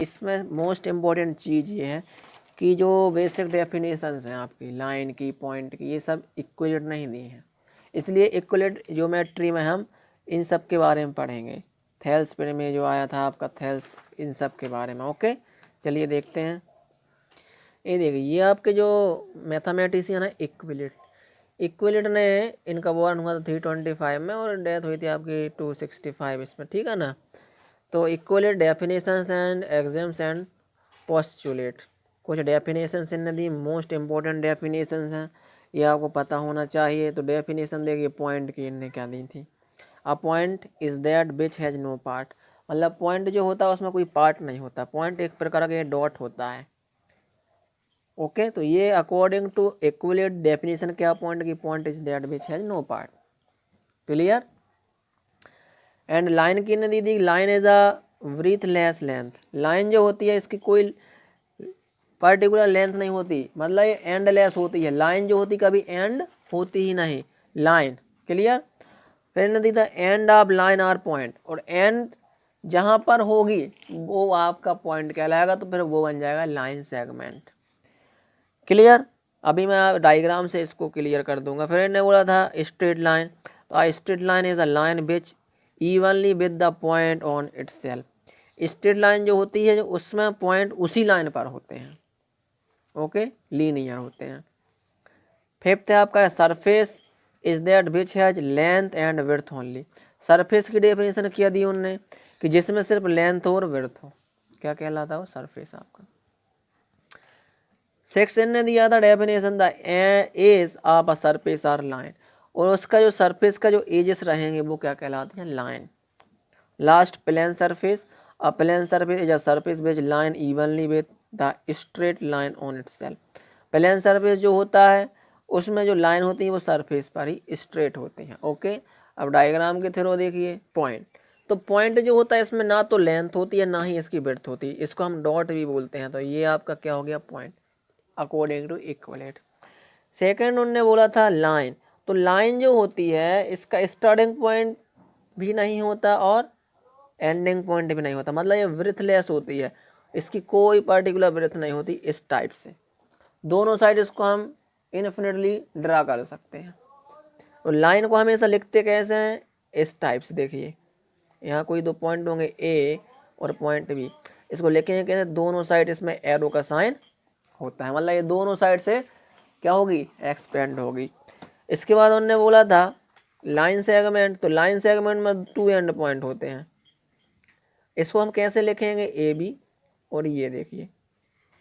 इसमें most important चीज़ ये है कि जो बेसिक डेफिनेशंस हैं आपकी लाइन की, पॉइंट की, ये सब इक्विलेट नहीं दी हैं। इसलिए इक्विलेट ज्योमेट्री में हम इन सब के बारे में पढ़ेंगे। थेल्स पर में जो आया था आपका थेल्स, इन सब के बारे में। ओके, चलिए देखते हैं। ये देखिए, ये आपके जो मैथमेटिशियन है इक्विलेट ने, इनका बॉर्न हुआ था 325 में और डेथ हुई थी आपकी 265 इसमें, ठीक है ना। तो Euclid definitions and axioms and postulate, कुछ डेफिनेशंस इनने दी, मोस्ट इम्पोर्टेंट डेफिनेशंस हैं, ये आपको पता होना चाहिए। तो डेफिनेशन देखिए पॉइंट की इनने क्या दी थी। A point is that which has no part, मतलब पॉइंट जो होता है उसमें कोई पार्ट नहीं होता। पॉइंट एक प्रकार का डॉट होता है। ओके, तो ये अकॉर्डिंग टू इक्विलेट डेफिनेशन क्या पॉइंट की, point is that which has no part. Clear. And line की ने दी थी, line is a breathless length, line जो होती है इसकी कोई पर्टिकुलर लेंथ नहीं होती, मतलब ये एंडलेस होती है। लाइन जो होती कभी एंड होती ही नहीं, लाइन। क्लियर। फिर ने दी था end of line are point, और एंड जहाँ पर होगी वो आपका पॉइंट कहलाएगा, तो फिर वो बन जाएगा लाइन सेगमेंट। क्लियर। अभी मैं डायग्राम से इसको क्लियर कर दूंगा। फिर इन्होंने बोला था स्ट्रेट लाइन, तो आ straight line is a line which evenly with the point on itself. Straight line जो होती है, जो उसमें पॉइंट उसी लाइन पर होते हैं। ओके, लीनियर होते हैं। फिफ्थ है आपका surface is that which has length and width only. Surface की डेफिनेशन किया दी उनने कि जिसमें सिर्फ लेंथ हो और विड्थ हो, क्या कहलाता हो, सरफेस आपका। सेक्शन ने दिया था definition the edge of a surface are line, और उसका जो सरफेस का जो एजेस रहेंगे वो क्या कहलाते हैं, line. Last plane surface, a plane surface is a surface which line evenly with the straight line on itself. Plane surface जो होता है उसमें जो लाइन होती है वो सरफेस पर ही स्ट्रेट होती हैं। ओके, अब डायग्राम के थ्रू देखिए पॉइंट। तो पॉइंट जो होता है इसमें ना तो लेंथ होती है ना ही इसकी विड्थ होती है, इसको हम डॉट भी बोलते हैं। तो ये आपका क्या हो गया, पॉइंट अकॉर्डिंग टू इक्विलेट। सेकंड उन्होंने बोला था लाइन, तो लाइन जो होती है इसका स्टार्टिंग पॉइंट भी नहीं होता और एंडिंग पॉइंट भी नहीं होता, मतलब ये ब्रेथलेस होती है, इसकी कोई पर्टिकुलर ब्रेथ नहीं होती। इस टाइप से दोनों साइड इसको हम इन्फिनिटली ड्रा कर सकते हैं। तो लाइन को हमेशा लिखते कैसे हैं, इस टाइप से। देखिए यहाँ कोई दो पॉइंट होंगे ए और पॉइंट बी, इसको लिखेंगे कैसे, दोनों साइड इसमें एरो का साइन होता है, मतलब ये दोनों साइड से क्या होगी, एक्सपेंड होगी। इसके बाद उन्होंने बोला था लाइन सेगमेंट, तो लाइन सेगमेंट में टू एंड पॉइंट होते हैं, इसको हम कैसे लिखेंगे, ए बी, और ये देखिए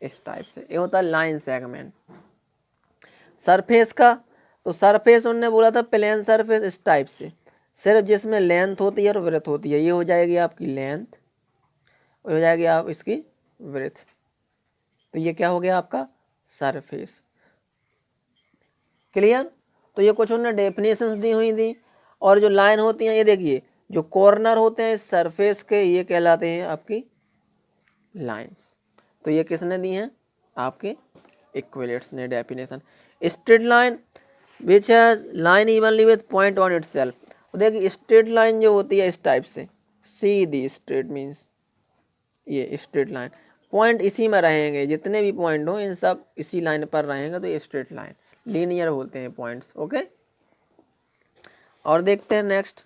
इस टाइप से, ये होता है लाइन सेगमेंट। सरफेस का, तो सरफेस उन्होंने बोला था प्लेन सरफेस इस टाइप से, सिर्फ जिसमें लेंथ होती है और विड्थ होती है, ये हो जाएगी आपकी लेंथ और हो जाएगी आप इसकी विड्थ, तो ये क्या हो गया आपका सरफेस। क्लियर। तो ये कुछ उन्होंने डेफिनेशंस दी हुई थी। और जो लाइन होती हैं, ये देखिए जो कॉर्नर होते हैं सरफेस के, ये कहलाते हैं आपकी लाइंस। तो ये किसने दी हैं, आपके इक्विलेट्स ने definition. Straight line which has line evenly with point on itself, तो देखिए स्ट्रेट लाइन जो होती है इस टाइप से, सीधी स्ट्रेट मीन्स ये स्ट्रेट लाइन, पॉइंट इसी में रहेंगे, जितने भी पॉइंट हो इन सब इसी लाइन पर रहेंगे, तो ये स्ट्रेट लाइन, लीनियर बोलते हैं पॉइंट्स। ओके, और देखते हैं नेक्स्ट।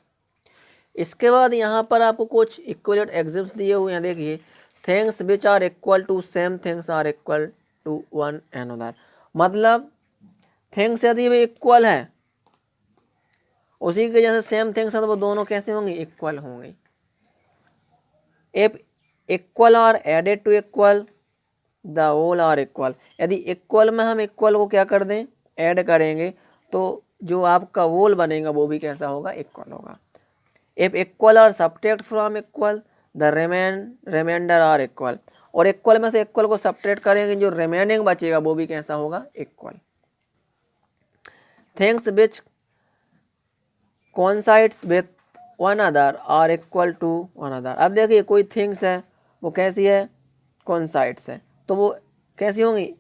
इसके बाद यहाँ पर आपको कुछ इक्विलेट एग्जाम्स दिए हुए हैं। देखिए things which are equal to same things are equal to one another, मतलब थिंग्स यदि वे इक्वल है उसी के जैसे सेम थिंग्स है, तो वो दोनों कैसे होंगे, इक्वल होंगे। If equal are added to equal the whole are equal, यदि इक्वल में हम इक्वल को क्या कर दें, ऐड करेंगे, तो जो आपका होल बनेगा वो भी कैसा होगा, इक्वल होगा। If equal are subtract from equal the remainder are equal, और इक्वल में से इक्वल को सब्ट्रैक्ट करेंगे, जो रिमेनिंग बचेगा वो भी कैसा होगा, equal. Things which coincides with one other are equal to one other. अब देखिए कोई थिंग्स है वो कैसी है, कोइंसाइड्स है, तो वो कैसी होंगी,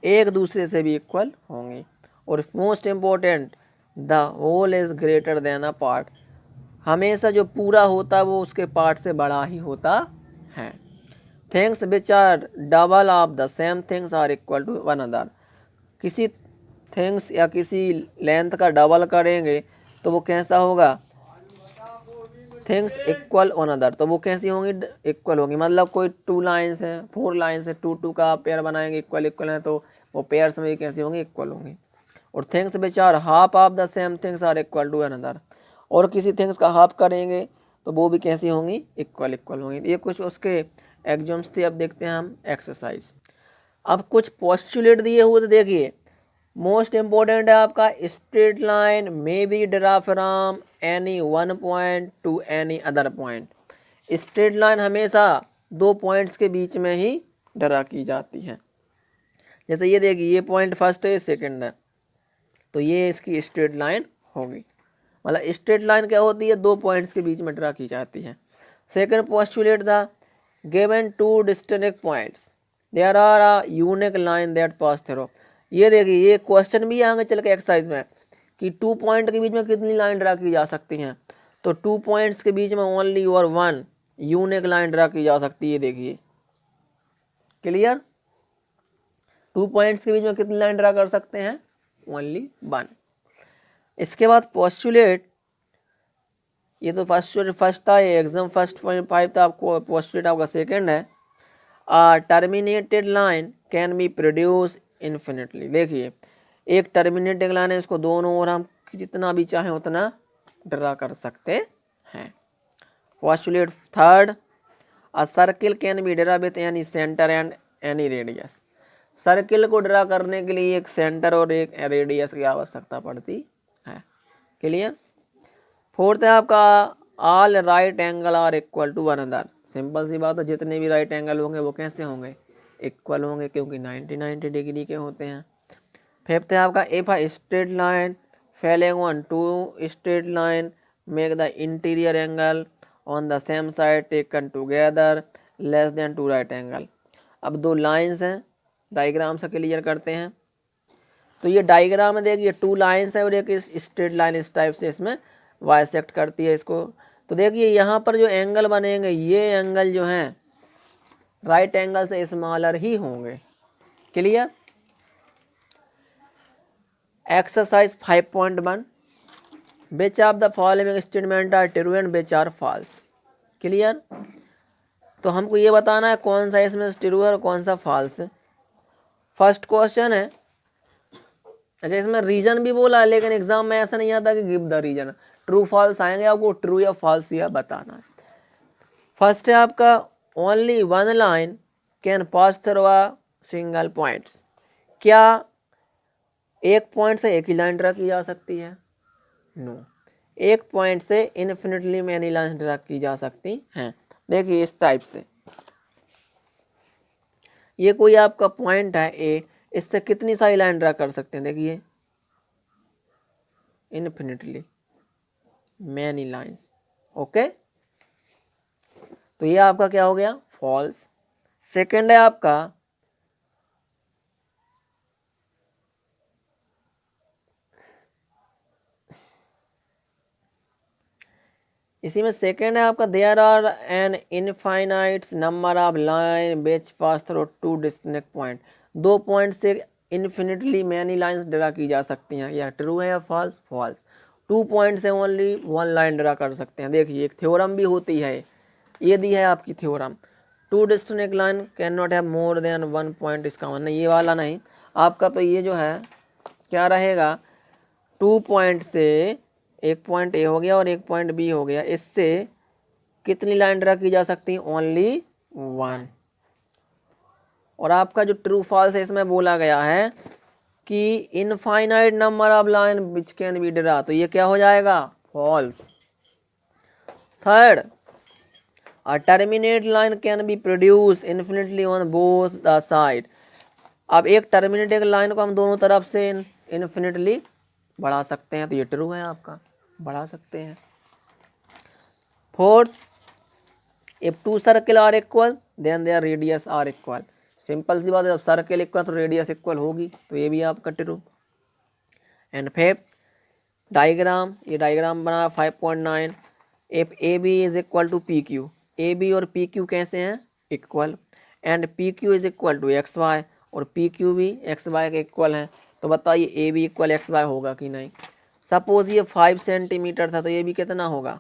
एक दूसरे से भी इक्वल होंगी। और most important the whole is greater than a part, हमेशा जो पूरा होता है वो उसके पार्ट से बड़ा ही होता है। Things which are double of the same things are equal to one other. किसी थिंग्स या किसी लेंथ का डबल करेंगे तो वो कैसा होगा, थिंग्स इक्वल वन अदर, तो वो कैसी होंगी, इक्वल होंगी। मतलब कोई टू लाइन्स है, फोर लाइन्स है, टू टू का पेयर बनाएंगे इक्वल इक्वल है, तो वो पेयर्स में कैसी होंगी, इक्वल होंगी। और things which are half of the same things are equal to one other, और किसी थिंग्स का हाफ करेंगे तो वो भी कैसी होंगी, इक्वल इक्वल होंगी। ये कुछ उसके एग्जाम्स थे। अब देखते हैं हम एक्सरसाइज। अब कुछ पोस्टुलेट दिए हुए तो देखिए, मोस्ट इंपॉर्टेंट है आपका, straight line may be draw from any one point two any other point. Straight line हमेशा दो पॉइंट्स के बीच में ही ड्रा की जाती है। जैसे ये देखिए, ये पॉइंट फर्स्ट है, सेकंड है, तो ये इसकी स्ट्रेट लाइन होगी। मतलब स्ट्रेट लाइन क्या होती है, दो पॉइंट्स के बीच में ड्रा की जाती है। सेकंड पोस्टुलेट था, given two distinct points there are a unique line that pass through. ये देखिए, ये क्वेश्चन भी आगे चल के एक्सरसाइज में कि टू पॉइंट के बीच में कितनी लाइन ड्रा की जा सकती हैं, तो टू पॉइंट्स के बीच में ओनली और वन यूनिक लाइन ड्रा की जा सकती है। देखिए क्लियर, टू पॉइंट्स के बीच में कितनी लाइन ड्रा कर सकते हैं, ओनली वन। इसके बाद पोस्टुलेट, ये तो फर्स्ट था, ये एग्जाम फर्स्ट 5 था, आपको पोस्टुलेट आपका सेकंड है। Terminated line can be produce infinitely. देखिए, एक टर्मिनेटेड लाइन है, इसको दोनों ओर हम जितना भी चाहें उतना ड्रा कर सकते हैं। Postulate third, a circle can be draw with any centre and any radius. Circle को ड्रा करने के लिए एक सेंटर और एक रेडियस की आवश्यकता पड़ती है। क्लियर। फोर्थ है आपका, all right angle are equal to one other. Simple सी बात है, जितने भी राइट एंगल होंगे वो कैसे होंगे, इक्वल होंगे, क्योंकि 90 डिग्री के होते हैं। फिफ्थ है आपका, if a straight line falling on two straight line make the interior angle on the same side taken together less than two right angle. अब दो लाइंस हैं, डायग्राम से क्लियर करते हैं। तो ये डायग्राम में देखिए, टू लाइंस है और एक स्ट्रेट लाइन इस टाइप से इसमें बाइसेक्ट करती है इसको। तो देखिए यहाँ पर जो एंगल बनेंगे, ये एंगल जो हैं राइट एंगल से स्मॉलर ही होंगे। Clear. Exercise 5.1, which of the following statement are true and which are false. Clear. तो हमको ये बताना है कौन सा इसमें ट्रू है और कौन सा फॉल्स है। फर्स्ट क्वेश्चन है, अच्छा इसमें रीजन भी बोला है, लेकिन एग्जाम में ऐसा नहीं आता कि give the reason, true false आएंगे, आपको ट्रू या फॉल्स या बताना है। फर्स्ट है आपका, only one line can pass through a single points. क्या एक पॉइंट से एक ही लाइन ड्रा की जा सकती है, नो। एक पॉइंट से इन्फिनिटली मैनी लाइन ड्रा की जा सकती हैं। देखिए इस टाइप से, ये कोई आपका पॉइंट है ए, इससे कितनी सारी लाइन ड्रा कर सकते हैं, देखिए इन्फिनिटली मैनी लाइंस। ओके, तो ये आपका क्या हो गया, फॉल्स। सेकंड है आपका, इसी में सेकंड है आपका, there are an infinite number of line which pass through two distinct point. दो पॉइंट से इन्फिनिटली मैनी लाइंस ड्रा की जा सकती हैं, या ट्रू है या फॉल्स, फॉल्स। टू पॉइंट से ओनली वन लाइन ड्रा कर सकते हैं। देखिए एक थ्योरम भी होती है, ये दी है आपकी theorem, two distinct line can not have more than one point. इसका मतलब ये वाला नहीं आपका, तो ये जो है क्या रहेगा, टू पॉइंट से एक पॉइंट ए हो गया और एक पॉइंट बी हो गया, इससे कितनी लाइन ड्रा की जा सकती है, ओनली वन। और आपका जो ट्रू फॉल्स है, इसमें बोला गया है कि infinite number of line which can be draw, तो ये क्या हो जाएगा, false. Third, a terminate line can be produce infinitely on both the side. अब एक टर्मिनेटेड लाइन को हम दोनों तरफ से इन्फिनिटली बढ़ा सकते हैं, तो ये ट्रू है आपका, बढ़ा सकते हैं। Fourth, if two circle are equal then their radius are equal. Simple सी बात है, जब सर्किल इक्वल तो रेडियस इक्वल होगी, तो ये भी आपका ट्रू। एंड फिफ्थ डायग्राम, ये डायग्राम बना 5.9, if A B is equal to P Q. A B और पी क्यू कैसे हैं, equal. And P Q is equal to X Y, और पी क्यू भी एक्स वाई के इक्वल है, तो बताइए ए भी इक्वल एक्स वाई होगा कि नहीं। सपोज ये 5 सेंटीमीटर था तो ये भी कितना होगा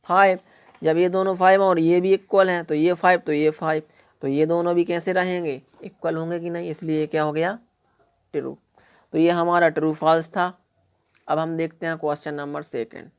5। जब ये दोनों 5 और ये भी इक्वल हैं तो ये 5 तो ये 5, तो ये दोनों भी कैसे रहेंगे, इक्वल होंगे कि नहीं, इसलिए क्या हो गया ट्रू। तो ये हमारा ट्रू फॉल्स था। अब हम देखते हैं क्वेश्चन नंबर 2।